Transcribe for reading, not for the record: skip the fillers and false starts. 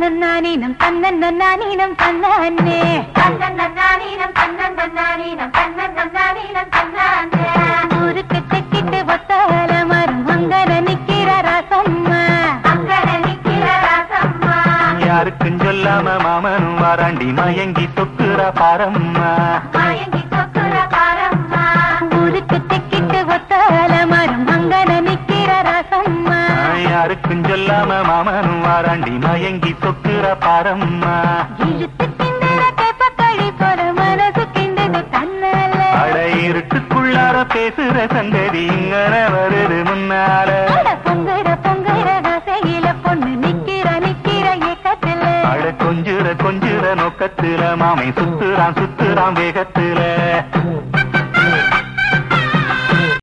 தன்னன்னானீனம் தன்னன்னானீனம் தன்னானே தன்னன்னானீனம் தன்னன்னானீனம் தன்னன்னானீனம் தன்னானே ஊருக்கு தெக்கிட்டு ஒத்தால மரம் அங்கன நிக்கிற ராசம்மா அங்கன நிக்கிற ராசம்மா யாருக்கும் சொல்லாம மாமனும் வாராண்டி மயங்கி சொக்குற பாரம்மா மயங்கி சொக்குற பாரம்மா ஊருக்கு தெக்கிட்டு ஒத்தால மரம் அங்கன நிக்கிற ராசம்மா யாருக்கும் சொல்லாம மாமனும் வாராண்டி மயங்கி சொக்குற பாரம்மா இழுத்து கிண்டற கேப்பக்களி போல மனசு கிண்டது தன்னால அட இருட்டுக்குள்ளார பேசுற சங்கதி இங்கன வருது முன்னால பொங்குற பொங்குற ஆசையில பொண்ணு நிக்கிற நிக்கிற ஏக்கத்துல அட கொஞ்சுற கொஞ்சுற நோக்கத்துல மாமை சுத்துறான் சுத்துறான் வேகத்துல